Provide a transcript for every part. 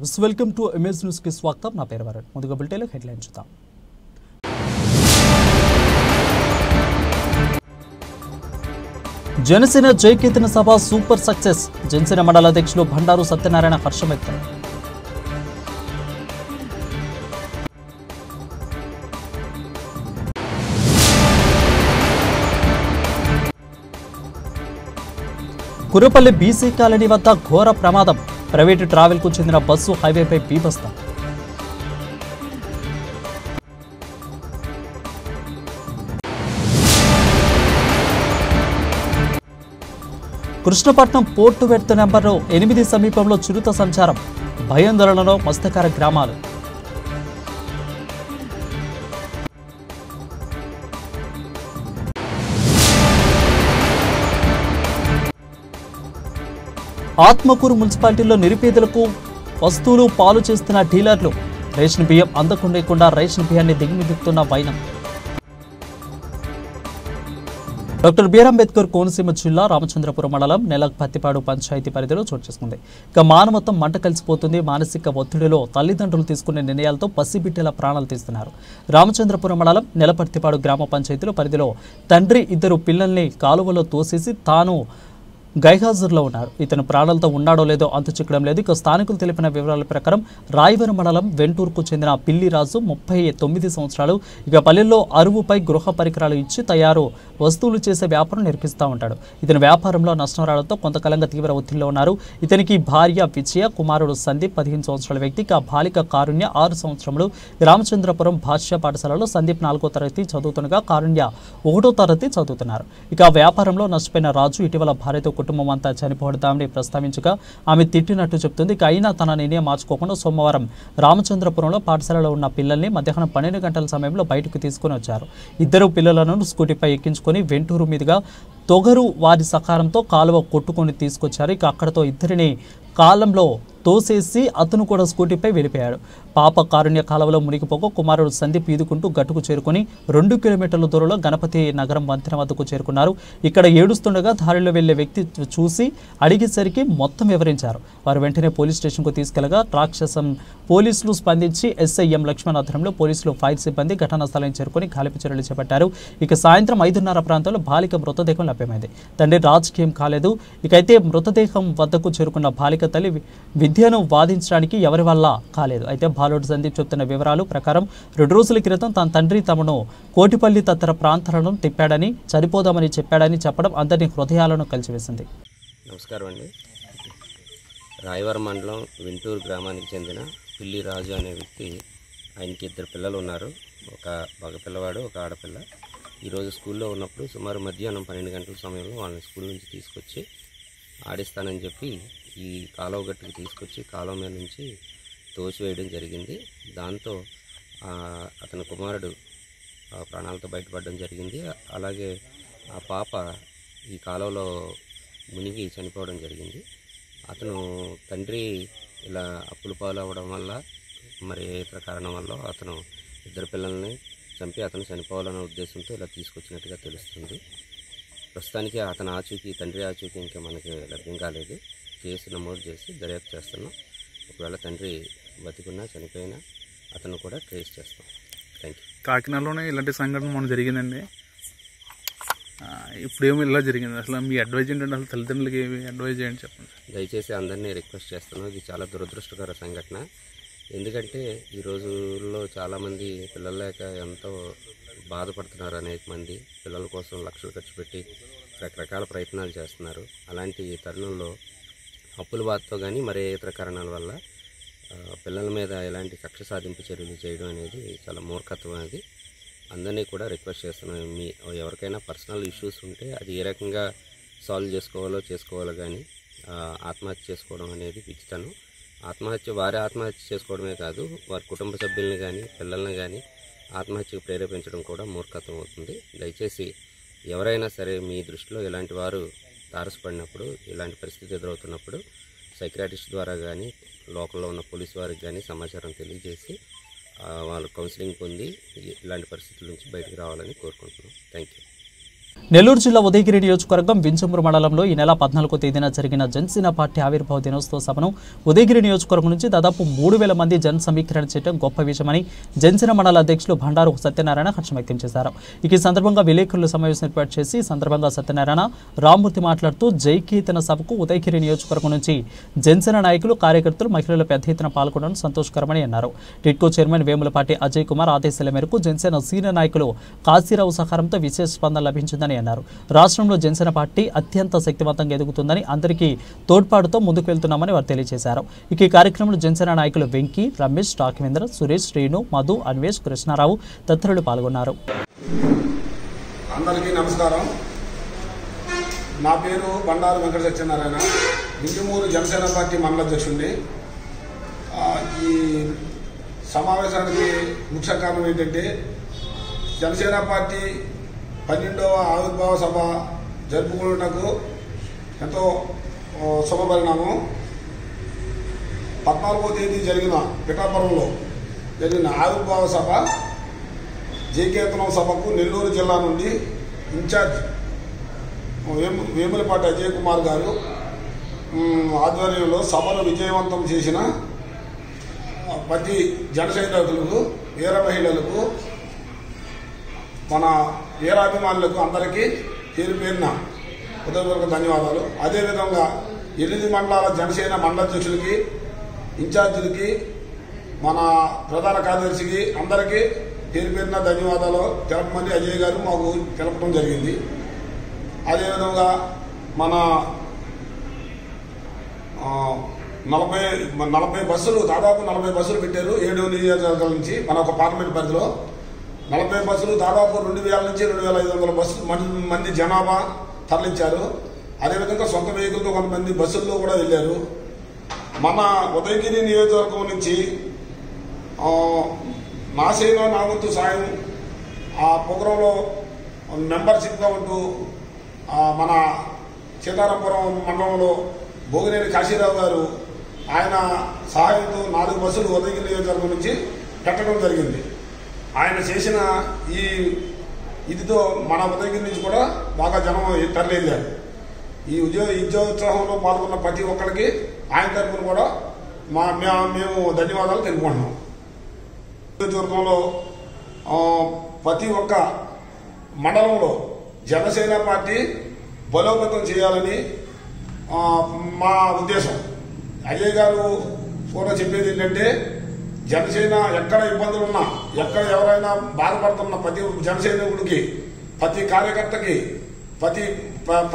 Welcome to MS news కి స్వాగతం. నా పేరు వరుణ్. ముందుగా బులెటిన్లో హెడ్లైన్స్ చూద్దాం. జనసేన జయకేతన సభ సూపర్ సక్సెస్. జనసేన మండల అధ్యక్షులు బండారు సత్యనారాయణ హర్షం వ్యక్తం. కురపల్లి బీసీ కాలనీ వద్ద ఘోర ప్రమాదం. ప్రైవేటు ట్రావెల్కు చెందిన బస్సు హైవేపై బీభత్సం. కృష్ణపట్నం పోర్టు వెర్త్ నెంబర్ 8 సమీపంలో చిరుత సంచారం. భయాందోళనలో మత్స్యకార గ్రామాలు. ఆత్మకూరు మున్సిపాలిటీలో నిరుపేదలకు వస్తువులు పాలు చేస్తున్న డీలర్లు. రేషన్ బియ్యం అందకుండా రేషన్ బియ్యాన్ని దిగుమిదిగుతున్న వైనం. డాక్టర్ బిఆర్ అంబేద్కర్ కోనసీమ జిల్లా రామచంద్రపురం మండలం నెలపత్తిపాడు పంచాయతీ పరిధిలో చోటు చేసుకుంది. ఇక మానవత్వం మంట కలిసిపోతుంది. మానసిక ఒత్తిడిలో తల్లిదండ్రులు తీసుకునే నిర్ణయాలతో పసిబిడ్డల ప్రాణాలు తీస్తున్నారు. రామచంద్రపురం మండలం నెలపత్తిపాడు గ్రామ పంచాయతీలో పరిధిలో తండ్రి 2 పిల్లల్ని కాలువలో తోసేసి తాను గైహాజరులో ఉన్నారు. ఇతను ప్రాణాలతో ఉన్నాడో లేదో అంతు చిక్కడం లేదు. ఇక స్థానికులు తెలిపిన వివరాల ప్రకారం రాయవరం మండలం వెంటూరుకు చెందిన పిల్లిరాజు 39 సంవత్సరాలు. ఇక పల్లెల్లో అరువుపై గృహ పరికరాలు ఇచ్చి తయారు వస్తువులు చేసే వ్యాపారం నిర్వహిస్తూ ఉంటాడు. ఇతని వ్యాపారంలో నష్టం రావడంతో కొంతకాలంగా తీవ్ర ఒత్తిడిలో ఉన్నారు. ఇతనికి భార్య విజయ, కుమారుడు సందీప్ 15 సంవత్సరాల వ్యక్తి. ఇక బాలిక కారుణ్య 6 సంవత్సరములు. రామచంద్రపురం భాష్య పాఠశాలలో సందీప్ 4వ తరగతి చదువుతుండగా కారుణ్య 1వ తరగతి చదువుతున్నారు. ఇక వ్యాపారంలో నష్టపోయిన రాజు ఇటీవల భార్యతో కుటుంబం అంతా చనిపోవడాన్ని ప్రస్తావించగా ఆమె తిట్టినట్టు చెప్తుంది. ఇక అయినా తన నిర్ణయం మార్చుకోకుండా సోమవారం రామచంద్రపురంలో పాఠశాలలో ఉన్న పిల్లల్ని మధ్యాహ్నం 12 గంటల సమయంలో బయటకు తీసుకుని వచ్చారు. 2 పిల్లలను స్కూటీపై ఎక్కించుకొని వెంటూరు మీదుగా తొగరు వారి సహకారంతో కాలువ కొట్టుకొని తీసుకొచ్చారు. ఇక అక్కడతో ఇద్దరిని కాలంలో తోసేసి అతను కూడా స్కూటీపై వెళ్ళిపోయాడు. పాప కారుణ్య కాలువలో మునిగిపోక కుమారుడు సందీప్ ఈదుకుంటూ గట్టుకు చేరుకుని 2 కిలోమీటర్ల దూరంలో గణపతి నగరం వంతెన వద్దకు చేరుకున్నారు. ఇక్కడ ఏడుస్తుండగా దారిలో వెళ్లే వ్యక్తి చూసి అడిగేసరికి మొత్తం వివరించారు. వారు వెంటనే పోలీస్ స్టేషన్కు తీసుకెళ్లగా రాక్షసం పోలీసులు స్పందించి SIM లక్ష్మణ్ ఆధ్వర్యంలో పోలీసులు ఫైర్ సిబ్బంది ఘటనా స్థలానికి చేరుకుని గాలింపు చర్యలు చేపట్టారు. ఇక సాయంత్రం 5:30 ప్రాంతంలో బాలిక మృతదేహం లభ్యమైంది. తండ్రి రాజకీయం కాలేదు. ఇకైతే మృతదేహం వద్దకు చేరుకున్న బాలిక తల్లి విద్యను వాదించడానికి ఎవరి వల్ల కాలేదు. అయితే బాలుడు సందీప్ చెప్తున్న వివరాలు ప్రకారం 2 రోజుల క్రితం తన తండ్రి తమను కోటిపల్లి తదితర ప్రాంతాలను తిప్పాడని, చనిపోదామని చెప్పాడని చెప్పడం అందరినీ హృదయాలను కలిసివేసింది. నమస్కారం అండి. రాయవరం మండలం వెంటూరు గ్రామానికి చెందిన పిల్లిరాజు అనే వ్యక్తి, ఆయనకి 2 పిల్లలు ఉన్నారు. ఒక మగ పిల్లవాడు, ఒక ఆడపిల్ల. ఈరోజు స్కూల్లో ఉన్నప్పుడు సుమారు మధ్యాహ్నం 12 గంటల సమయంలో వాళ్ళని స్కూల్ నుంచి తీసుకొచ్చి ఆడిస్తానని చెప్పి ఈ కాలువ గట్టుకు తీసుకొచ్చి కాలువ మీద నుంచి తోసివేయడం జరిగింది. దాంతో అతని కుమారుడు ప్రాణాలతో బయటపడడం జరిగింది. అలాగే ఆ పాప ఈ కాలువలో మునిగి చనిపోవడం జరిగింది. అతను తండ్రి ఇలా అప్పుల పాలు అవ్వడం వల్ల మరి ఏ ఇతర కారణం వల్ల అతను 2 పిల్లల్ని చంపి అతను చనిపోవాలనే ఉద్దేశంతో ఇలా తీసుకొచ్చినట్టుగా తెలుస్తుంది. ప్రస్తుతానికి అతని ఆచూకీ, తండ్రి ఆచూకీ ఇంకా మనకి లభ్యం కాలేదు. కేసు నమోదు చేసి దర్యాప్తు చేస్తున్నాం. ఒకవేళ తండ్రి బతికున్నా చనిపోయినా అతను కూడా ట్రేస్ చేస్తాం. Thank you. కాకినాడలోనే ఇలాంటి సంఘటన మనం జరిగిందండి. ఇప్పుడేమో ఇలా జరిగింది. అసలు మీ అడ్వైజ్ ఏంటంటే అసలు తల్లిదండ్రులకి ఏమి అడ్వైజ్ చేయండి చెప్పండి. దయచేసి అందరినీ రిక్వెస్ట్ చేస్తున్నాం. ఇది చాలా దురదృష్టకర సంఘటన. ఎందుకంటే ఈ రోజుల్లో చాలామంది పిల్లలు లేక ఎంతో బాధపడుతున్నారు. అనేక మంది పిల్లల కోసం లక్షలు ఖర్చు పెట్టి రకరకాల ప్రయత్నాలు చేస్తున్నారు. అలాంటి తరుణంలో అప్పుల బాధతో కానీ మరే ఇతర కారణాల వల్ల పిల్లల మీద ఎలాంటి కక్ష సాధింపు చర్యలు చేయడం అనేది చాలా మూర్ఖత్వం. అనేది అందరినీ కూడా రిక్వెస్ట్ చేస్తున్నాను. మీ ఎవరికైనా పర్సనల్ ఇష్యూస్ ఉంటే అది ఏ రకంగా సాల్వ్ చేసుకోవాలో కానీ ఆత్మహత్య చేసుకోవడం అనేది పిచ్చితనం. వారి ఆత్మహత్య చేసుకోవడమే కాదు, వారి కుటుంబ సభ్యుల్ని కానీ పిల్లల్ని కానీ ఆత్మహత్యకు ప్రేరేపించడం కూడా మూర్ఖత్వం అవుతుంది. దయచేసి ఎవరైనా సరే మీ దృష్టిలో ఇలాంటి వారు తారసపడినప్పుడు, ఇలాంటి పరిస్థితి ఎదురవుతున్నప్పుడు సైకియాట్రిస్ట్ ద్వారా కానీ లోకల్లో ఉన్న పోలీసు వారికి కానీ సమాచారం తెలియజేసి వాళ్ళు కౌన్సిలింగ్ పొంది ఇలాంటి పరిస్థితుల నుంచి బయటకు రావాలని కోరుకుంటున్నాం. Thank you. నెల్లూరు జిల్లా ఉదయగిరి నియోజకవర్గం వింజమూరు మండలంలో ఈ నెల 14వ తేదీన జరిగిన జనసేన పార్టీ ఆవిర్భావ దినోత్సవ సభను ఉదయగిరి నియోజకవర్గం నుంచి దాదాపు 3000 మంది జన సమీకరణ చేయడం గొప్ప విషయమని జనసేన మండల అధ్యక్షులు బండారు సత్యనారాయణ హర్షం వ్యక్తం చేశారు. ఈ సందర్భంగా విలేకరుల సమావేశం ఏర్పాటు చేసి సందర్భంగా సత్యనారాయణ రామ్మూర్తి మాట్లాడుతూ జైకీర్తన సభకు ఉదయగిరి నియోజకవర్గం నుంచి జనసేన నాయకులు కార్యకర్తలు మహిళలు పెద్ద ఎత్తున పాల్గొనడం సంతోషకరమని అన్నారు. టిట్కో చైర్మన్ వేములపాటి అజయ్ కుమార్ ఆదేశాల మేరకు జనసేన సీనియర్ నాయకులు కాశీరావు సహకారంతో విశేష స్పందన లభించిందని అన్నారు. రాష్ట్రంలో జనసేన పార్టీ అత్యంత శక్తివంతంగా ఎదుగుతుందని అందరికీ తోడ్పాటుతో ముందుకు వెళ్తున్నామని వారు తెలియజేశారు. ఈ కార్యక్రమంలో జనసేన నాయకులు వెంకీ, రమేష్, రాఘవేంద్ర, సురేష్, శ్రీను, మధు, అన్వేష్, కృష్ణారావు తదితరులు పాల్గొన్నారు. అందరికీ నమస్కారం. నా పేరు బండారు వెంకట సత్యనారాయణ, వింజమూరు జనసేన పార్టీ మండల అధ్యక్షుడిని. ఈ సమావేశానికి ముఖ్య కారణం ఏంటంటే జనసేన పార్టీ 12వ ఆవిర్భావ సభ జరుపుకున్నకు ఎంతో శుభపరిణామం. 14వ తేదీ జరిగిన పిఠాపురంలో జరిగిన ఆవిర్భావ సభ జైకీర్తనం సభకు నెల్లూరు జిల్లా నుండి ఇన్ఛార్జ్ వేములపాటి అజయ్ కుమార్ గారు ఆధ్వర్యంలో సభను విజయవంతం చేసిన ప్రతి జన సైనికులకు, వీర మహిళలకు, మన వీరాభిమానులకు అందరికీ పేరు పేరున హృదయపూర్వక ధన్యవాదాలు. అదేవిధంగా 8 మండలాల జనసేన మండలాధ్యక్షులకి, ఇన్ఛార్జీలకి, మన ప్రధాన కార్యదర్శికి అందరికీ పేరు పేరున ధన్యవాదాలు తెలపమని అజయ్ గారు మాకు తెలపడం జరిగింది. అదేవిధంగా మన 40 బస్సులు, దాదాపు 40 బస్సులు పెట్టారు 7 నియోజకవర్గాల నుంచి. మన ఒక పార్లమెంట్ పరిధిలో 40 బస్సులు, దాదాపు 2000 నుంచి 2500 బస్సులు మంది జనాభా తరలించారు. అదేవిధంగా సొంత వెహికల్తో కొంతమంది బస్సుల్లో కూడా వెళ్ళారు. మన ఉదయగిరి నియోజకవర్గం నుంచి నాసేన నా వంతు సాయం ఆ ప్రోగ్రాంలో మెంబర్షిప్గా ఉంటూ మన సీతారాంపురం మండలంలో భోగినేని కాశీరావు గారు ఆయన సహాయంతో 4 బస్సులు ఉదయగిరి నియోజకవర్గం నుంచి పెట్టడం జరిగింది. ఆయన చేసిన ఇదితో మన ఉదయగిరి నుంచి కూడా బాగా జనం తరలిందారు. ఈ ఉద్యోగోత్సవంలో పాల్గొన్న ప్రతి ఒక్కరికి ఆయన తరఫున కూడా మేము ధన్యవాదాలు తెలుపుకుంటున్నాం. నియోజకవర్గంలో ప్రతి ఒక్క మండలంలో జనసేన పార్టీ బలోపేతం చేయాలని మా ఉద్దేశం. అజయ్ గారు కూడా చెప్పేది ఏంటంటే జనసేన ఎక్కడ ఇబ్బందులు ఉన్నా, ఎక్కడ ఎవరైనా బాధపడుతున్న ప్రతి జనసైనికుడికి, ప్రతి కార్యకర్తకి, ప్రతి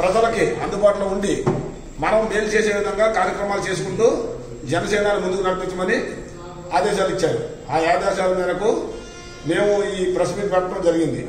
ప్రజలకి అందుబాటులో ఉండి మనం మేలు చేసే విధంగా కార్యక్రమాలు చేసుకుంటూ జనసేనను ముందుకు నడిపించమని ఆదేశాలు ఇచ్చారు. ఆ ఆదేశాల మేరకు మేము ఈ ప్రెస్ మీట్ పెట్టడం జరిగింది.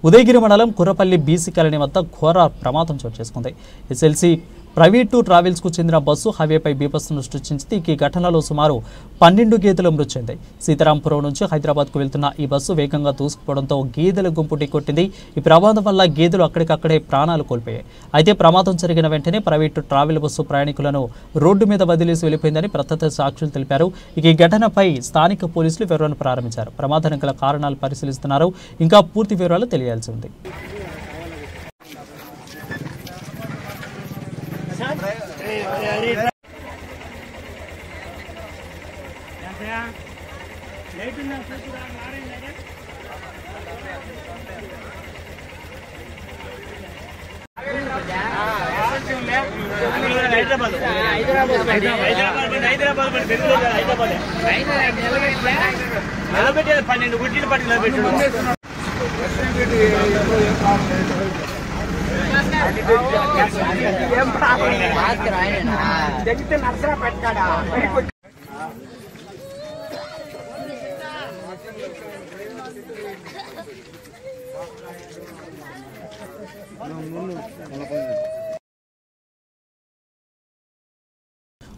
ఉదయగిరి మండలం కుర్రపల్లి బీసీ కాలనీ వద్ద ఘోర ప్రమాదం చోటు చేసుకుంది. ఎస్ఎల్సీ ప్రైవేటు ట్రావెల్స్కు చెందిన బస్సు హైవేపై బీభత్సను సృష్టించింది. ఈ ఘటనలో సుమారు 12 గేదెలు మృతి చెందాయి. సీతారాంపురం నుంచి హైదరాబాద్కు వెళ్తున్న ఈ బస్సు వేగంగా దూసుకుపోవడంతో గేదెల గుంపు ఢీకొట్టింది. ఈ ప్రమాదం వల్ల గేదెలు అక్కడికక్కడే ప్రాణాలు కోల్పోయాయి. అయితే ప్రమాదం జరిగిన వెంటనే ప్రైవేటు ట్రావెల్ బస్సు ప్రయాణికులను రోడ్డు మీద వదిలేసి వెళ్లిపోయిందని ప్రత్యక్ష సాక్షులు తెలిపారు. ఈ ఘటనపై స్థానిక పోలీసులు వివరణ ప్రారంభించారు. ప్రమాదానికి గల కారణాలు పరిశీలిస్తున్నారు. ఇంకా పూర్తి వివరాలు తెలియాల్సి ఉంది.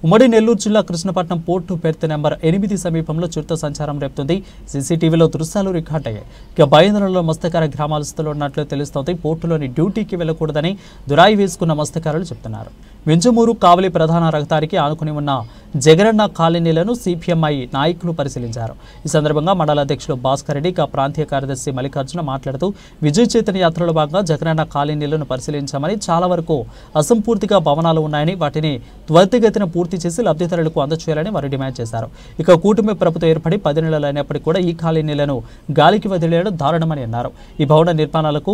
ఉమ్మడి నెల్లూరు జిల్లా కృష్ణపట్నం పోర్టు పెర్త్ నెంబర్ 8 సమీపంలో చిరుత సంచారం రేపుతుంది. సీసీటీవీలో దృశ్యాలు రికార్డయ్యాయి. ఇక భయందరంలో మత్స్యకార గ్రామాలస్తులు ఉన్నట్లు తెలుస్తోంది. పోర్టులోని డ్యూటీకి వెళ్లకూడదని దురాయి వేసుకున్న మత్స్యకారులు చెప్తున్నారు. వింజమూరు కావలి ప్రధాన రహదారికి ఆనుకుని ఉన్న జగనన్న కాలనీలను సిపిఎంఐ నాయకులు పరిశీలించారు. ఈ సందర్భంగా మండల అధ్యక్షులు భాస్కర్ రెడ్డి, ప్రాంతీయ కార్యదర్శి మల్లికార్జున మాట్లాడుతూ విజయ చైతన్య యాత్రలో భాగంగా జగనన్న కాలనీలను పరిశీలించామని, చాలా వరకు అసంపూర్తిగా భవనాలు ఉన్నాయని, వాటిని త్వరితగతిన పూర్తి చేసి లబ్ధిదారులకు అందజేయాలని వారు డిమాండ్ చేశారు. ఇక కూటమి ప్రభుత్వం ఏర్పడి 10 నెలలు అయినప్పటికీ కూడా ఈ కాలనీలను గాలికి వదిలేయడం దారుణమని అన్నారు. ఈ భవన నిర్మాణాలకు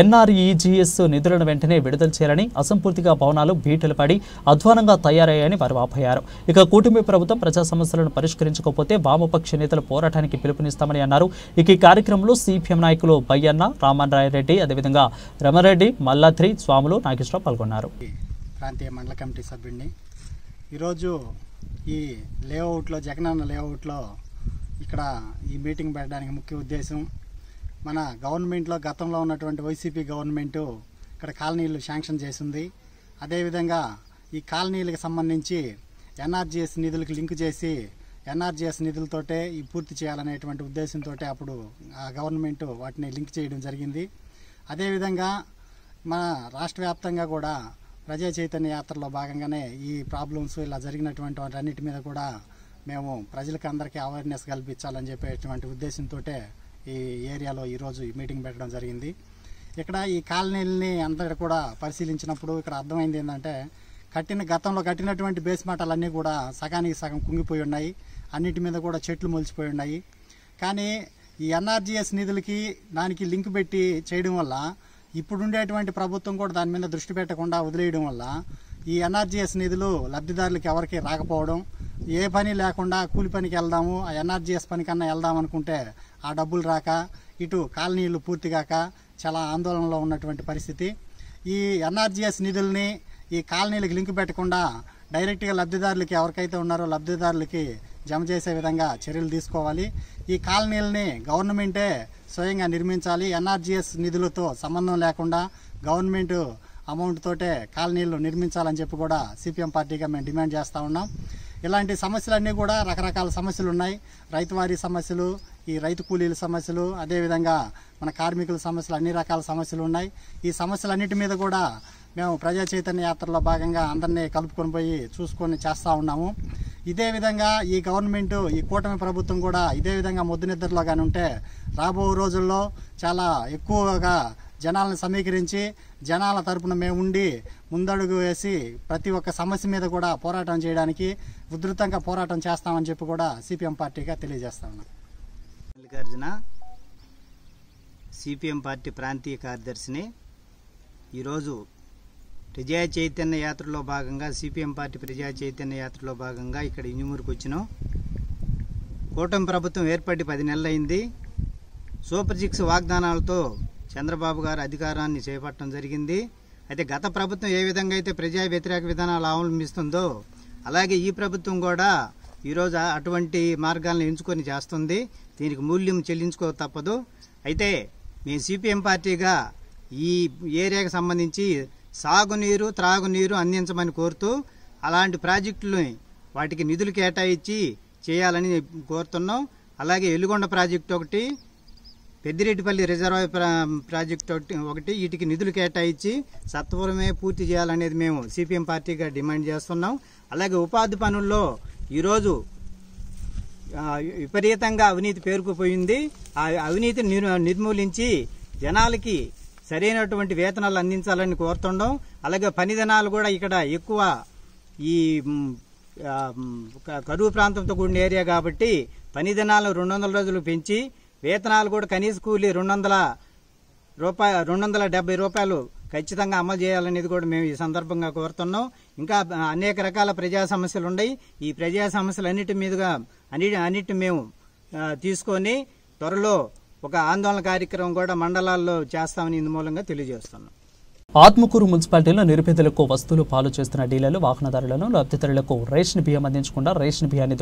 ఎన్ఆర్ఈజీఎస్ నిధులను వెంటనే విడుదల చేయాలని, అసంపూర్తిగా భవనాలు బీటలు పడి అధ్వానంగా తయారయ్యాయని వారు వాపోయారు. ఇక కూటమి ప్రభుత్వం ప్రజా సమస్యలను పరిష్కరించకపోతే వామపక్ష నేతల పోరాటానికి పిలుపునిస్తామని అన్నారు. ఇక ఈ కార్యక్రమంలో సిపిఎం నాయకులు బయ్యన్న, రామన్రాయరెడ్డి, అదేవిధంగా రమరెడ్డి, మల్లాత్రి, స్వాములు, నాగేశ్వరరావు పాల్గొన్నారు. ప్రాంతీయ మండల కమిటీ సభ్యుడిని. ఈరోజు ఈ లేఅవుట్లో, జగనన్న లేఅవుట్లో ఇక్కడ ఈ మీటింగ్ పెట్టడానికి ముఖ్య ఉద్దేశం, మన గవర్నమెంట్లో గతంలో ఉన్నటువంటి వైసీపీ గవర్నమెంటు ఇక్కడ కాలనీలు శాంక్షన్ చేసింది. అదేవిధంగా ఈ కాలనీలకు సంబంధించి ఎన్ఆర్జీఎస్ నిధులకు లింక్ చేసి ఎన్ఆర్జీఎస్ నిధులతోటే ఈ పూర్తి చేయాలనేటువంటి ఉద్దేశంతో అప్పుడు ఆ గవర్నమెంట్ వాటిని లింక్ చేయడం జరిగింది. అదేవిధంగా మన రాష్ట్ర వ్యాప్తంగా కూడా ప్రజా చైతన్య యాత్రలో భాగంగానే ఈ ప్రాబ్లమ్స్ ఇలా జరిగినటువంటి వాటన్నిటి మీద కూడా మేము ప్రజలకు అందరికీ అవేర్నెస్ కల్పించాలని చెప్పేటువంటి ఉద్దేశంతో ఈ ఏరియాలో ఈరోజు ఈ మీటింగ్ పెట్టడం జరిగింది. ఇక్కడ ఈ కాలనీలని అందరూ కూడా పరిశీలించినప్పుడు ఇక్కడ అర్థమైంది ఏంటంటే, గతంలో కట్టినటువంటి బేస్మటాలన్నీ కూడా సగానికి సగం కుంగిపోయి ఉన్నాయి, అన్నిటి మీద కూడా చెట్లు మొలిచిపోయి ఉన్నాయి. కానీ ఈ ఎన్ఆర్జీఎస్ నిధులకి దానికి లింక్ పెట్టి చేయడం వల్ల, ఇప్పుడుండేటువంటి ప్రభుత్వం కూడా దాని మీద దృష్టి పెట్టకుండా వదిలేయడం వల్ల ఈ ఎన్ఆర్జీఎస్ నిధులు లబ్ధిదారులకు ఎవరికి రాకపోవడం, ఏ పని లేకుండా కూలి పనికి వెళ్దాము, ఆ ఎన్ఆర్జీఎస్ పని కన్నా వెళ్దాం అనుకుంటే ఆ డబ్బులు రాక, ఇటు కాలనీలు పూర్తిగాక చాలా ఆందోళనలో ఉన్నటువంటి పరిస్థితి. ఈ ఎన్ఆర్జీఎస్ నిధుల్ని ఈ కాలనీలకు లింక్ పెట్టకుండా డైరెక్ట్గా లబ్ధిదారులకి ఎవరికైతే ఉన్నారో లబ్ధిదారులకి జమ చేసే విధంగా చర్యలు తీసుకోవాలి. ఈ కాలనీలని గవర్నమెంటే స్వయంగా నిర్మించాలి. ఎన్ఆర్జీఎస్ నిధులతో సంబంధం లేకుండా గవర్నమెంట్ అమౌంట్ తోటే కాలనీలు నిర్మించాలని చెప్పి కూడా సిపిఎం పార్టీగా మేము డిమాండ్ చేస్తూ ఉన్నాం. ఇలాంటి సమస్యలన్నీ కూడా రకరకాల సమస్యలు ఉన్నాయి. రైతువారీ సమస్యలు, ఈ రైతు కూలీల సమస్యలు, అదేవిధంగా మన కార్మికుల సమస్యలు, అన్ని రకాల సమస్యలు ఉన్నాయి. ఈ సమస్యలన్నిటి మీద కూడా మేము ప్రజా చైతన్య యాత్రలో భాగంగా అందరినీ కలుపుకొని పోయి చూసుకొని చేస్తూ ఉన్నాము. ఇదే విధంగా ఈ గవర్నమెంట్, ఈ కూటమి ప్రభుత్వం కూడా ఇదే విధంగా మొద్దు నిద్రలో కానీ ఉంటే రాబో రోజుల్లో చాలా ఎక్కువగా జనాలను సమీకరించి జనాల తరపున మేము ఉండి ముందడుగు వేసి ప్రతి ఒక్క సమస్య మీద కూడా పోరాటం చేయడానికి ఉధృతంగా పోరాటం చేస్తామని చెప్పి కూడా సిపిఎం పార్టీగా తెలియజేస్తా ఉన్నాం. మల్లికార్జున, సిపిఎం పార్టీ ప్రాంతీయ కార్యదర్శిని. ఈరోజు ప్రజా చైతన్య యాత్రలో భాగంగా, సిపిఎం పార్టీ ప్రజా చైతన్య యాత్రలో భాగంగా ఇక్కడ ఇంజమూరుకు వచ్చినాం. కూటమి ప్రభుత్వం ఏర్పడి 10 నెలలు అయింది. సూపర్ 6 వాగ్దానాలతో చంద్రబాబు గారు అధికారాన్ని చేపట్టడం జరిగింది. అయితే గత ప్రభుత్వం ఏ విధంగా అయితే ప్రజా వ్యతిరేక విధానాలు అవలంబిస్తుందో అలాగే ఈ ప్రభుత్వం కూడా ఈరోజు అటువంటి మార్గాలను ఎంచుకొని చేస్తుంది. దీనికి మూల్యం చెల్లించుకో తప్పదు. అయితే మేము సిపిఎం పార్టీగా ఈ ఏరియాకి సంబంధించి సాగునీరు, త్రాగునీరు అందించమని కోరుతూ అలాంటి ప్రాజెక్టులని వాటికి నిధులు కేటాయించి చేయాలని కోరుతున్నాం. అలాగే ఎలుగొండ ప్రాజెక్టు ఒకటి, పెద్దిరెడ్డిపల్లి రిజర్వాయర్ ప్రాజెక్టు ఒకటి వీటికి నిధులు కేటాయించి సత్వరమే పూర్తి చేయాలనేది మేము సిపిఎం పార్టీగా డిమాండ్ చేస్తున్నాం. అలాగే ఉపాధి పనుల్లో ఈరోజు విపరీతంగా అవినీతి పేరుకుపోయింది. ఆ అవినీతిని నిర్మూలించి జనాలకి సరైనటువంటి వేతనాలు అందించాలని కోరుతున్నాం. అలాగే పని దినాలు కూడా ఇక్కడ ఎక్కువ ఈ కరువు ప్రాంతంతో కూడిన ఏరియా కాబట్టి పని దినాలు 200 రోజులు పెంచి వేతనాలు కూడా కనీస కూలీ 270 రూపాయలు ఖచ్చితంగా అమలు చేయాలనేది కూడా మేము ఈ సందర్భంగా కోరుతున్నాం. ఇంకా అనేక రకాల ప్రజా సమస్యలు ఉన్నాయి. ఈ ప్రజా సమస్యలు అన్నిటి మేము తీసుకొని త్వరలో ఒక ఆందోళన కార్యక్రమం కూడా మండలాల్లో చేస్తామని ఇందు మూలంగా తెలియజేస్తున్నాం. ఆత్మకూరు మున్సిపాలిటీలో నిరుపేదలకు వస్తువులు పాలు చేస్తున్న డీలర్లు, వాహనదారులను, లబ్ధిదారులకు రేషన్ బియ్యం అందించకుండా రేషన్ బియ్యాన్ని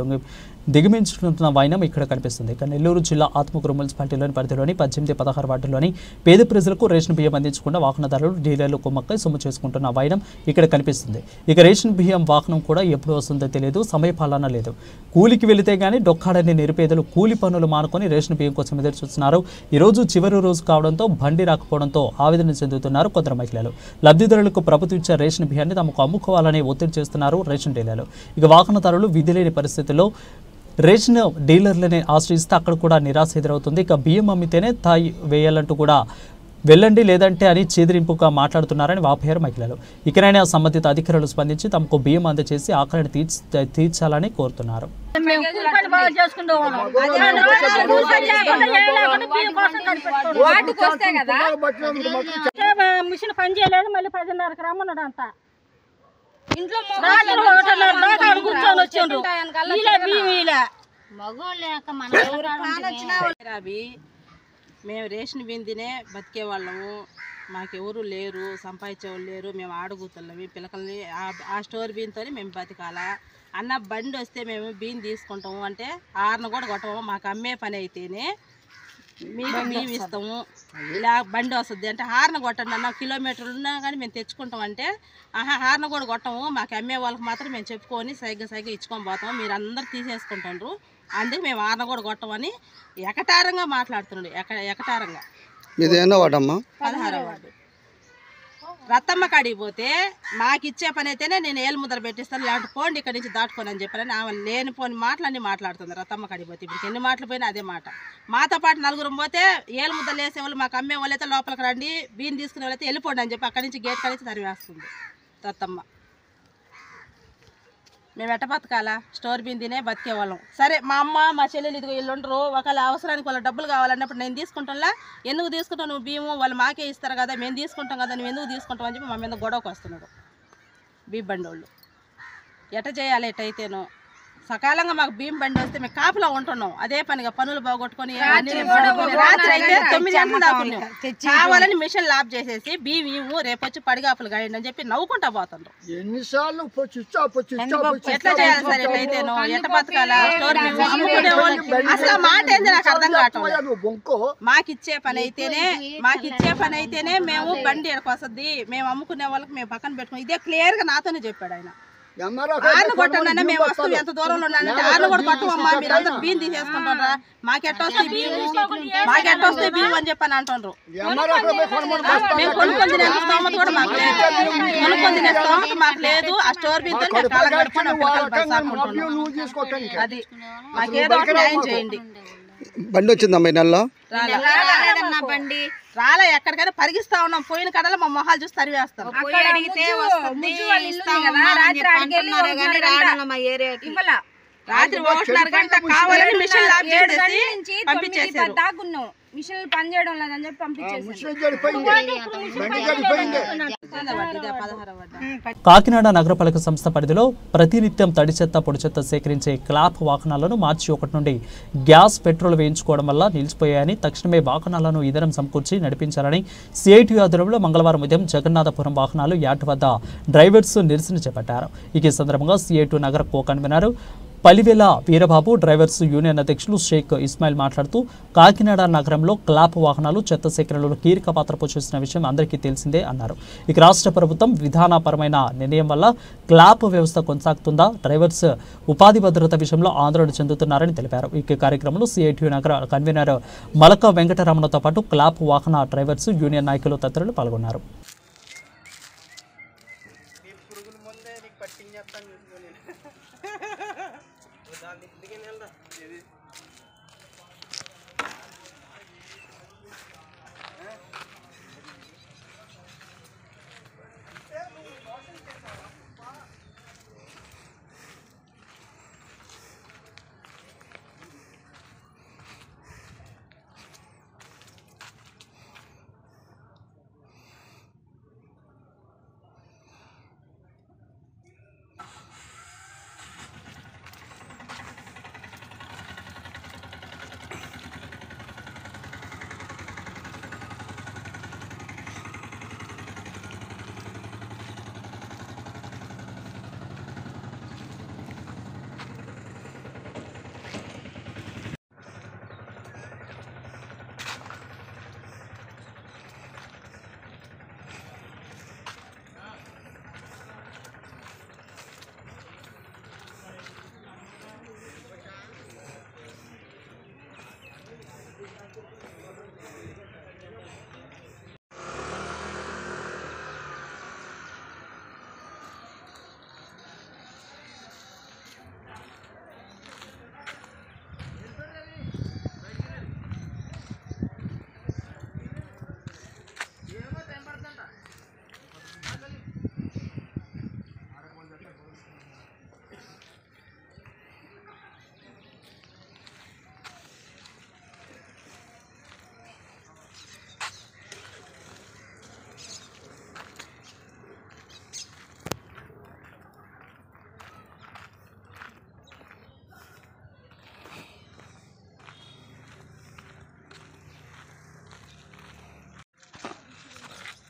దిగమించుకుంటున్న వైనం ఇక్కడ కనిపిస్తుంది. ఇక నెల్లూరు జిల్లా ఆత్మకూరు మున్సిపాలిటీలోని పరిధిలోని 18, 16 వార్డుల్లోని పేద ప్రజలకు రేషన్ బియ్యం అందించకుండా వాహనదారులు, డీలర్లు కుమ్మక్కై సొమ్ము చేసుకుంటున్న వైనం ఇక్కడ కనిపిస్తుంది. ఇక రేషన్ బియ్యం వాహనం కూడా ఎప్పుడు వస్తుందో తెలియదు, సమయపాలన లేదు. కూలికి వెళితే గానీ డొక్కాడని నిరుపేదలు కూలి పనులు మానుకొని రేషన్ బియ్యం కోసం ఎదురు చూస్తున్నారు. ఈ రోజు చివరి రోజు కావడంతో బండి రాకపోవడంతో ఆవేదన చెందుతున్నారు కొందరు మహిళలు. డీలర్లు. లబ్ధిదారులకు ప్రభుత్వం ఇచ్చే రేషన్ బియ్యాన్ని తమకు అమ్ముకోవాలని ఒత్తిడి చేస్తున్నారు రేషన్ డీలర్లు. ఇక వాహనదారులు విధి లేని పరిస్థితుల్లో రేషన్ డీలర్లని ఆశ్రయిస్తే అక్కడ కూడా నిరాశ ఎదురవుతుంది. ఇక బియ్యం అమ్మితేనే తాయి వేయాలంటూ కూడా వెళ్ళండి లేదంటే అని చేదిరింపుగా మాట్లాడుతున్నారని వాపోయారు మహిళలు. ఇకనైనా సంబంధిత అధికారులు స్పందించి తమకు బియ్యం అందజేసి ఆకలిని తీర్చాలని కోరుతున్నారు. మిషన్ పని చేయలేదు, మళ్ళీ 10:30కి రమ్మన్నాడు అంతా. ఇంట్లో మేము రేషన్ బిందినే బతికే వాళ్ళము, మాకెవరు లేరు, సంపాదించేవాళ్ళు లేరు, మేము ఆడుగుతున్నాము పిల్లకల్ని ఆ స్టోర్ బియ్యంతో మేము బతకాలా. అన్న బండి వస్తే మేము బియ్యం తీసుకుంటాము అంటే ఆరున కూడా కొట్టము, మాకు అమ్మే పని అయితేనే మీకు బియ్యం ఇస్తాము. ఇలా బండి వస్తుంది అంటే హార్న కొట్టండి అన్న, కిలోమీటర్లు ఉన్నా కానీ మేము తెచ్చుకుంటాం అంటే హార్న కూడా కొట్టము, మాకు అమ్మే వాళ్ళకి మాత్రం మేము చెప్పుకొని సైగా ఇచ్చుకొని పోతాము, మీరు అందరు తీసేసుకుంటారు, అందుకే మేము హార్న కూడా కొట్టమని ఎకటారంగా మాట్లాడుతున్నాడు. ఎకటారంగా. మీది ఎన్నో వార్డమ్మా? 16వ వార్డు. రత్తమ్మ కాడికి పోతే మాకు ఇచ్చే పని అయితేనే నేను ఏలు ముద్ర పెట్టిస్తాను, లేదంటే పోండి ఇక్కడి నుంచి దాటుకొని అని చెప్పారని ఆమె లేనిపోని మాటలన్నీ మాట్లాడుతుంది. రత్తమ్మ కాడికి పోతే ఇప్పుడు ఎన్ని మాటలు పోయినా అదే మాట. మాతో పాటు నలుగురం పోతే ఏలు ముద్రలు వేసేవాళ్ళు, మాకు అమ్మే వాళ్ళు అయితే లోపలికి రండి, బియ్యం తీసుకునే వాళ్ళైతే వెళ్ళిపోండి అని చెప్పి అక్కడి నుంచి గేట్ కాడి నుంచి తరివేస్తుంది రత్తమ్మ. మేము ఎట్ట బతకాలా? స్టోర్ బియ్యం తినే బతికేవాళ్ళం. సరే మా అమ్మ మా చెల్లెలు ఇదిగో వీళ్ళు ఉండరు, ఒకవేళ అవసరానికి వాళ్ళ డబ్బులు కావాలన్నప్పుడు నేను తీసుకుంటానులా, ఎందుకు తీసుకుంటావు నువ్వు బియ్యము, వాళ్ళు మాకే ఇస్తారు కదా, మేము తీసుకుంటాం కదా, నువ్వు ఎందుకు తీసుకుంటావు అని చెప్పి మా మీద గొడవకు వస్తున్నాడు బియ్యం బండి వాళ్ళు. ఎట్ట చేయాలి? ఎట్టయితేనో సకాలంగా మాకు బియ్యం బండి వస్తే మేము కాపులా ఉంటున్నాం, అదే పనిగా పనులు బాగొట్టుకొని రాత్రి అయితే 9 గంటలు దాకున్నాం. కావాలని మిషన్ లాప్ చేసేసి బియ్యం రేపు వచ్చి పడిగాపులు గాయండి అని చెప్పి నవ్వుకుంటా పోతుండ్రు. ఎట్లా చేయాలి సార్? ఎట్లయితేనో ఎట్ట బతకాలా? స్టోర్ అమ్ముకునే వాళ్ళు అసలు మాట ఏంది నాకు అర్థం కావట్లేదు. మాకిచ్చే పని అయితేనే మేము బండి ఎడకొస్తుంది, మేము అమ్ముకునే వాళ్ళకి మేము పక్కన పెట్టుకుని ఇదే క్లియర్ గా నాతోనే చెప్పాడు ఆయన. ఆరును కొట్టండి, మేము వస్తాం ఎంత దూరంలో ఉన్నానంటే ఆరును కూడా కొట్టమమ్మా, మీరు అందరూ బియ్యం తీసేసుకుంటారా, మాకెట్టొస్తాయి బియ్యం అని చెప్పని అంటుండ్రు. మేము కొనుక్కొని తినే స్తోమత కూడా మాకు లేదు, మాకు లేదు. ఆ స్టోర్ బియ్యంతో మేము కాలం గడుపుకొని అది మాకేదో న్యాయం చేయండి. బండి వచ్చిందమ్మా ఈ నెలలో? బండి రాలే, ఎక్కడికైనా పరిగిస్తా ఉన్నాం, పోయిన కడలో మా మొహాలు చూసి తరివేస్తాం. రాత్రి 1:30 గంట కావాలని మిషన్ లాప్ చేసేసి పంపించేసారు. మిషన్లు పని చేయడం లేదని చెప్పి పంపించేసారు. కాకినాడ నగరపాలక సంస్థ పరిధిలో ప్రతినిత్యం తడి చెత్త పొడి చెత్త సేకరించే క్లాప్ వాహనాలను మార్చి 1 నుండి గ్యాస్ పెట్రోల్ వేయించుకోవడం వల్ల నిలిచిపోయాయని, తక్షణమే వాహనాలను ఇంధనం సమకూర్చి నడిపించాలని సిఐటి ఆధ్వర్యంలో మంగళవారం ఉదయం జగన్నాథపురం వాహనాలు యార్డ్ వద్ద డ్రైవర్స్ నిరసన చేపట్టారు. ఈ సందర్భంగా సిఐటి నగర co convener Palivela Veerababu, drivers union అధ్యక్షులు షేక్ ఇస్మాయిల్ మాట్లాడుతూ కాకినాడ నగరంలో క్లాప్ వాహనాలు చెత్త సేకరణలో కీలక పాత్ర పోషిస్తున్న విషయం అందరికీ తెలిసిందే అన్నారు. ఇక రాష్ట్ర ప్రభుత్వం విధానపరమైన నిర్ణయం వల్ల క్లాప్ వ్యవస్థ కొనసాగుతుందా, డ్రైవర్స్ ఉపాధి భద్రత విషయంలో ఆందోళన చెందుతున్నారని తెలిపారు. ఈ కార్యక్రమంలో సిఐటి నగర కన్వీనర్ మలక వెంకటరమణతో పాటు క్లాప్ వాహన డ్రైవర్స్ యూనియన్ నాయకులు తదితరులు పాల్గొన్నారు.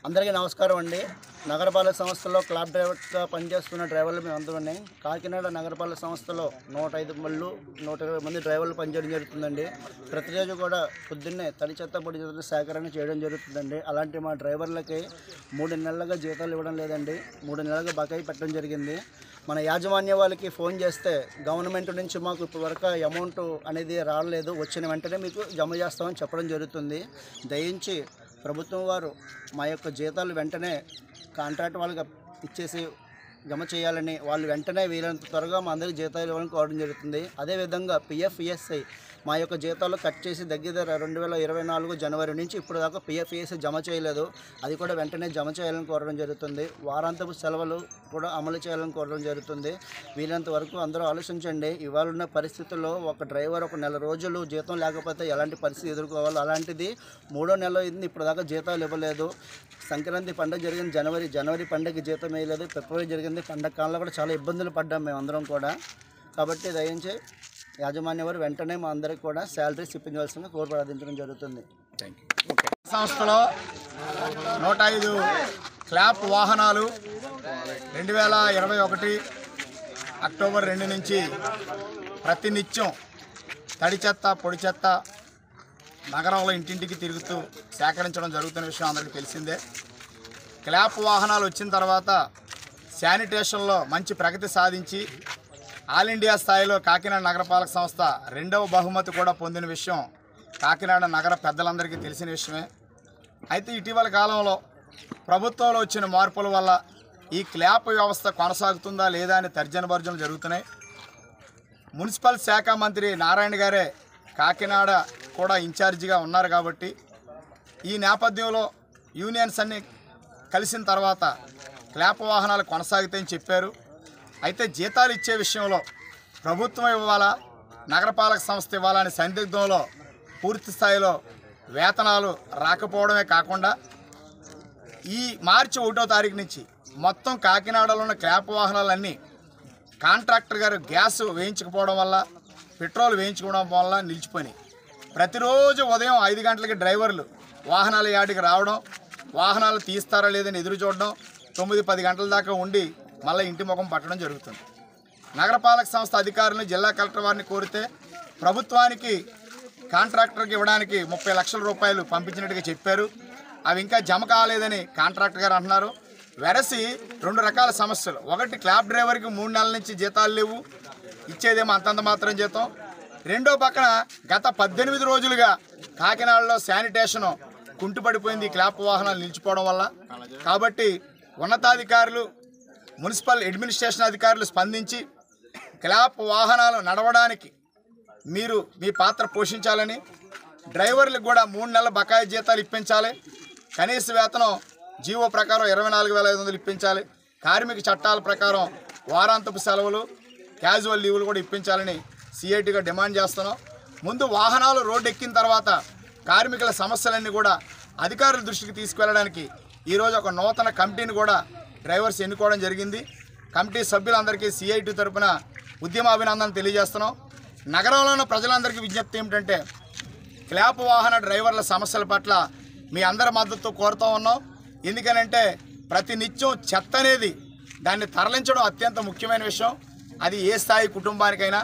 అందరికీ నమస్కారం అండి. నగరపాలక సంస్థలో క్లాబ్ డ్రైవర్గా పనిచేస్తున్న డ్రైవర్లు మేము అందరూ కాకినాడ నగరపాలక సంస్థలో 120 మంది డ్రైవర్లు పనిచేయడం జరుగుతుందండి. ప్రతిరోజు కూడా పొద్దున్నే తడి చెత్త పొడి చెత్త సేకరణ చేయడం జరుగుతుందండి. అలాంటి మా డ్రైవర్లకి 3 నెలలుగా జీతాలు ఇవ్వడం లేదండి. 3 నెలలుగా బకాయి పెట్టడం జరిగింది. మన యాజమాన్య వాళ్ళకి ఫోన్ చేస్తే గవర్నమెంట్ నుంచి మాకు ఇప్పటివరకు అమౌంట్ అనేది రాలేదు, వచ్చిన వెంటనే మీకు జమ చేస్తామని చెప్పడం జరుగుతుంది. దయించి ప్రభుత్వం వారు మా యొక్క జీతాలు వెంటనే కాంట్రాక్ట్ వాళ్ళకి ఇచ్చేసి జమ చేయాలని, వాళ్ళు వెంటనే వీలైనంత త్వరగా మా అందరికీ జీతాలు ఇవ్వాలని కోరడం జరుగుతుంది. అదేవిధంగా పిఎఫ్ ఈఎస్ఐ మా యొక్క జీతాలు కట్ చేసి దగ్గర 2024 జనవరి నుంచి ఇప్పుడు దాకా పిఎఫ్ ఈఎస్ఐ జమ చేయలేదు. అది కూడా వెంటనే జమ చేయాలని కోరడం జరుగుతుంది. వారాంతపు సెలవులు కూడా అమలు చేయాలని కోరడం జరుగుతుంది. వీలైనంత వరకు అందరూ ఆలోచించండి. ఇవాళ ఉన్న పరిస్థితుల్లో ఒక డ్రైవర్ 1 నెల రోజులు జీతం లేకపోతే ఎలాంటి పరిస్థితి ఎదుర్కోవాలో, అలాంటిది 3వ నెల అయింది ఇప్పుడు దాకా జీతాలు ఇవ్వలేదు. సంక్రాంతి పండుగ జరిగింది జనవరి పండుగకి జీతం వేయలేదు. ఫిబ్రవరి జరిగింది పండుగ కాలంలో కూడా చాలా ఇబ్బందులు పడ్డాం మేమందరం కూడా. కాబట్టి దయించి యాజమాన్య వారు వెంటనే మా అందరికి కూడా శాలరీస్ ఇప్పించవలసిందిగా కోరి ప్రార్థించడం జరుగుతుంది. సంస్థలో 105 క్లాప్ వాహనాలు 2021 అక్టోబర్ 2 నుంచి ప్రతినిత్యం తడి చెత్త పొడి చెత్త నగరంలో ఇంటింటికి తిరుగుతూ సేకరించడం జరుగుతున్న విషయం అందరికీ తెలిసిందే. క్లాప్ వాహనాలు వచ్చిన తర్వాత శానిటేషన్లో మంచి ప్రగతి సాధించి ఆల్ ఇండియా స్థాయిలో కాకినాడ నగరపాలక సంస్థ 2వ బహుమతి కూడా పొందిన విషయం కాకినాడ నగర పెద్దలందరికీ తెలిసిన విషయమే. అయితే ఇటీవల కాలంలో ప్రభుత్వంలో వచ్చిన మార్పుల వల్ల ఈ క్లాప్ వ్యవస్థ కొనసాగుతుందా లేదా అని తర్జన భర్జనలు జరుగుతున్నాయి. మున్సిపల్ శాఖ మంత్రి నారాయణ గారే కాకినాడ కూడా ఇన్ఛార్జిగా ఉన్నారు కాబట్టి ఈ నేపథ్యంలో యూనియన్స్ అన్ని కలిసిన తర్వాత క్లాప్ వాహనాలు కొనసాగుతాయని చెప్పారు. అయితే జీతాలు ఇచ్చే విషయంలో ప్రభుత్వం ఇవ్వాలా నగరపాలక సంస్థ ఇవ్వాలని సందిగ్ధంలో పూర్తి స్థాయిలో వేతనాలు రాకపోవడమే కాకుండా ఈ మార్చి 1వ తారీఖు నుంచి మొత్తం కాకినాడలో ఉన్న క్లాప్ వాహనాలన్నీ కాంట్రాక్టర్ గారు గ్యాస్ వేయించకపోవడం వల్ల, పెట్రోల్ వేయించుకోవడం వల్ల నిలిచిపోయినాయి. ప్రతిరోజు ఉదయం 5 గంటలకి డ్రైవర్లు వాహనాల యార్డుకి రావడం, వాహనాలు తీస్తారా లేదని ఎదురు చూడడం, 9-10 గంటల దాకా ఉండి మళ్ళీ ఇంటి ముఖం పట్టడం జరుగుతుంది. నగరపాలక సంస్థ అధికారులను జిల్లా కలెక్టర్ వారిని కోరితే ప్రభుత్వానికి కాంట్రాక్టర్కి ఇవ్వడానికి 30 లక్షల రూపాయలు పంపించినట్టుగా చెప్పారు. అవి ఇంకా జమ కాలేదని కాంట్రాక్టర్ గారు అంటున్నారు. వెరసి 2 రకాల సమస్యలు. ఒకటి, క్లాబ్ డ్రైవర్కి 3 నెలల నుంచి జీతాలు లేవు, ఇచ్చేదేమో అంతంత మాత్రం జీతం. రెండో పక్కన గత 18 రోజులుగా కాకినాడలో శానిటేషన్ కుంటుపడిపోయింది ఈ క్లాప్ వాహనాలు నిలిచిపోవడం వల్ల. కాబట్టి ఉన్నతాధికారులు, మున్సిపల్ అడ్మినిస్ట్రేషన్ అధికారులు స్పందించి క్లాప్ వాహనాలు నడవడానికి మీరు మీ పాత్ర పోషించాలని, డ్రైవర్లకు కూడా 3 నెలల బకాయి జీతాలు ఇప్పించాలి, కనీస వేతనం జీవో ప్రకారం 24,500 ఇప్పించాలి, కార్మిక చట్టాల ప్రకారం వారాంతపు సెలవులు, క్యాజువల్ లీవులు కూడా ఇప్పించాలని సిఐటిగా డిమాండ్ చేస్తున్నాం. ముందు వాహనాలు రోడ్డు ఎక్కిన తర్వాత కార్మికుల సమస్యలన్నీ కూడా అధికారుల దృష్టికి తీసుకువెళ్ళడానికి ఈరోజు ఒక నూతన కమిటీని కూడా డ్రైవర్స్ ఎన్నుకోవడం జరిగింది. కమిటీ సభ్యులందరికీ సిఐటి తరఫున ఉద్యమ అభినందనలు తెలియజేస్తున్నాం. నగరంలో ఉన్న ప్రజలందరికీ విజ్ఞప్తి ఏమిటంటే క్లాప్ వాహన డ్రైవర్ల సమస్యల పట్ల మీ అందరి మద్దతు కోరుతూ ఉన్నాం. ఎందుకనంటే ప్రతినిత్యం చెత్త అనేది దాన్ని తరలించడం అత్యంత ముఖ్యమైన విషయం. అది ఏ స్థాయి కుటుంబానికైనా.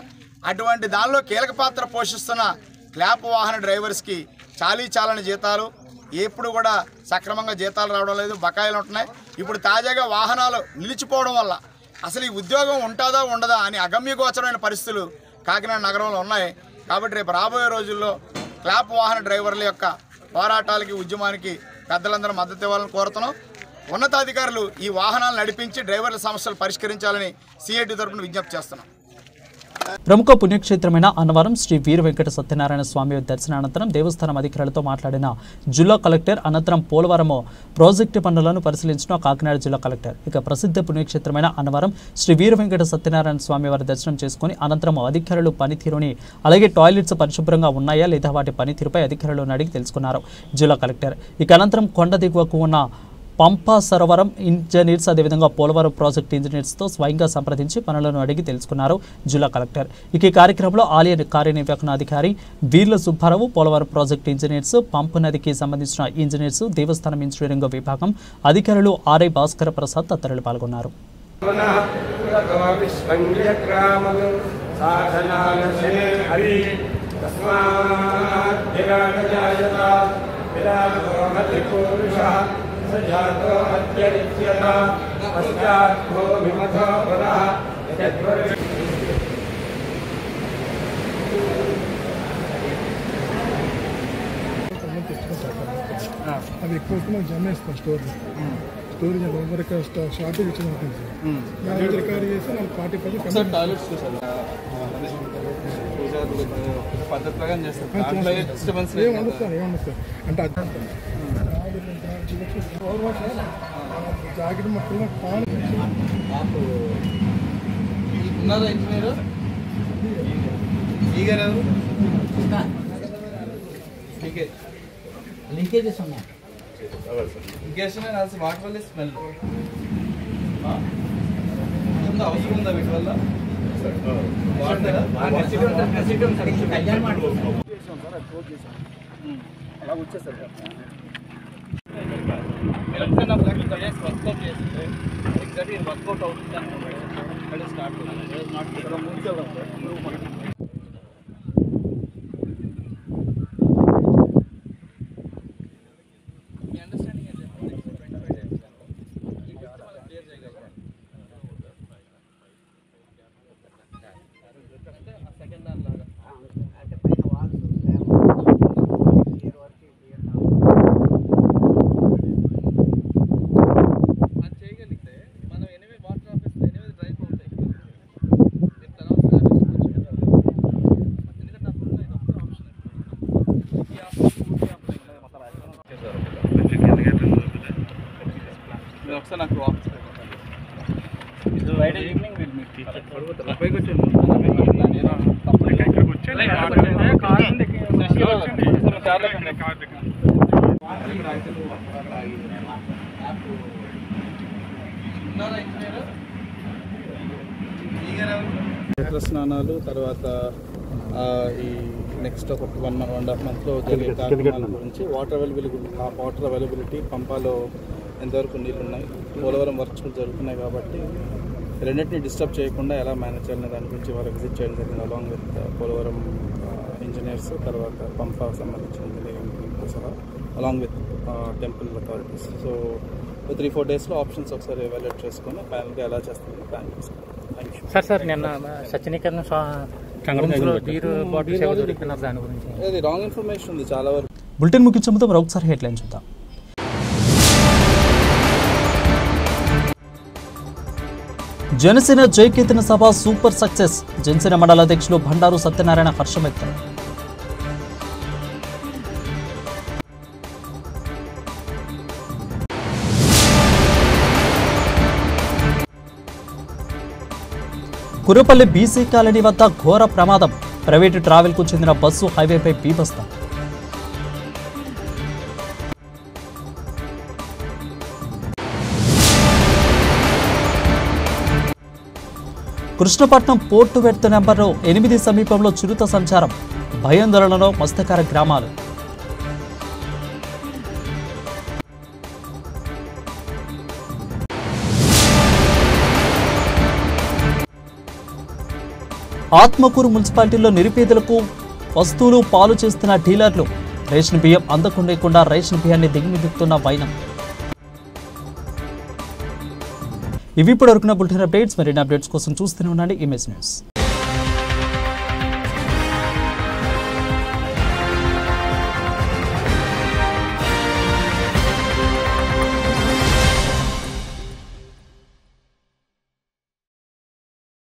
అటువంటి దానిలో కీలక పాత్ర పోషిస్తున్న క్లాప్ వాహన డ్రైవర్స్కి చాలని జీతాలు, ఎప్పుడు కూడా సక్రమంగా జీతాలు రావడం లేదు, బకాయిలు ఉంటున్నాయి. ఇప్పుడు తాజాగా వాహనాలు నిలిచిపోవడం వల్ల అసలు ఈ ఉద్యోగం ఉంటుందా ఉండదా అని అగమ్యగోచరమైన పరిస్థితులు కాకినాడ నగరంలో ఉన్నాయి. కాబట్టి రేపు రాబోయే రోజుల్లో క్లాప్ వాహన డ్రైవర్ల యొక్క పోరాటాలకి, ఉద్యమానికి పెద్దలందరూ మద్దతు ఇవ్వాలని కోరుతున్నాం. ఉన్నతాధికారులు ఈ వాహనాలు నడిపించి డ్రైవర్ల సమస్యలు పరిష్కరించాలని సిఐటి తరఫున విజ్ఞప్తి చేస్తున్నాం. ప్రముఖ పుణ్యక్షేత్రమైన అన్నవరం శ్రీ వీర వెంకట సత్యనారాయణ స్వామి దర్శనానంతరం దేవస్థానం అధికారులతో మాట్లాడిన జిల్లా కలెక్టర్. అనంతరం పోలవరం ప్రాజెక్టు పనులను పరిశీలించిన కాకినాడ జిల్లా కలెక్టర్. ఇక ప్రసిద్ధ పుణ్యక్షేత్రమైన అన్నవరం శ్రీ వీర వెంకట సత్యనారాయణ స్వామి వారి దర్శనం చేసుకుని అనంతరం అధికారులు పనితీరుని, అలాగే టాయిలెట్స్ పరిశుభ్రంగా ఉన్నాయా లేదా వాటి పనితీరుపై అధికారులను అడిగి తెలుసుకున్నారు జిల్లా కలెక్టర్. ఇక అనంతరం కొండ దిగువకు ఉన్న పంపా సరోవరం ఇంజనీర్స్ అదేవిధంగా పోలవరం ప్రాజెక్ట్ ఇంజనీర్స్తో స్వయంగా సంప్రదించి పనులను అడిగి తెలుసుకున్నారు జిల్లా కలెక్టర్. ఈ కార్యక్రమంలో ఆలయ కార్యనిర్వహణాధికారి వీర్ల సుబ్బారావు, పోలవరం ప్రాజెక్ట్ ఇంజనీర్స్, పంపు నదికి సంబంధించిన ఇంజనీర్స్, దేవస్థానం ఇంజనీరింగ్ విభాగం అధికారులు ఆర్ఐ భాస్కర ప్రసాద్ తదితరులు పాల్గొన్నారు. అది ఎక్కువ వస్తే మనం జమ వేస్తాం స్టోరేజ్ ఎవరికి షార్టేజ్ ఇచ్చిన ఉంటుంది సార్ రికవరీ చేసి మనం 40% టాయిలెట్స్ పద్ధతి ప్రకారం చేస్తాం. ఏమన్నా సార్ అంటే జాకెట్ మొత్తం ఉన్నారా ఇంజనీరు ఈ గారు లీకేజెస్ ఉన్నాయి. ఇంకేషన్ వాటి వల్ల స్మెల్ అవసరం ఉందా వీటి వల్ల? అలా వచ్చేసారు ఎగ్జాక్ట్లీ వర్కౌట్ అవుతుంది స్టార్ట్ ఒకసారి నాకు ఫ్రైడే ఈవినింగ్ విల్ మీట్ క్షేత్ర స్నానాలు తర్వాత ఈ నెక్స్ట్ ఒక 1.5 monthలో జరిగే కార్యక్రమాల గురించి వాటర్ అవైలబిలిటీ పంపాలో ఎంతవరకు నీళ్ళు ఉన్నాయి, పోలవరం వర్క్స్ జరుగుతున్నాయి కాబట్టి రెండింటిని డిస్టర్బ్ చేయకుండా ఎలా మేనేజ్ చేయాలనే దాని గురించి వాళ్ళు విజిట్ చేయడం జరిగింది. అలాంగ్ విత్ పోలవరం ఇంజనీర్స్, తర్వాత పంపాకు సంబంధించిన ఇంజనీరింగ్ సహా along with temple authorities. So 3-4 daysలో ఆప్షన్స్ ఒకసారి ఎవాల్యుయేట్ చేసుకొని ఫైనల్గా ఎలా చేస్తామని ప్లాన్ చేసుకోండి. సార్ నిన్న సత్యనీకరణ అది రాంగ్ ఇన్ఫర్మేషన్ ఉంది చాలా వరకు. బులెటిన్ ముగించే ముందు మరొకసారి హెడ్లైన్ చూద్దాం. జనసేన జయకేతన సభ సూపర్ సక్సెస్. జనసేన మండల అధ్యక్షులు బండారు సత్యనారాయణ హర్షం వ్యక్తం. కురపల్లి బీసీ కాలనీ వద్ద ఘోర ప్రమాదం. ప్రైవేటు ట్రావెల్కు చెందిన బస్సు హైవేపై బీభత్సం. కృష్ణపట్నం పోర్టు వెర్త్ నెంబర్ 8 సమీపంలో చిరుత సంచారం. భయాందోళనలో మత్స్యకార గ్రామాలు. ఆత్మకూరు మున్సిపాలిటీలో నిరుపేదలకు వస్తువులు పాలు చేస్తున్న డీలర్లు. రేషన్ బియ్యం అందకుండా రేషన్ బియ్యాన్ని దిగుమిదిస్తున్న వైనం. ఇవి ఇప్పుడు వరకున్న బులెటిన్ అప్డేట్స్. మరిన్ని అప్డేట్స్ కోసం చూస్తూనే ఉండండి ఇమేజ్ న్యూస్.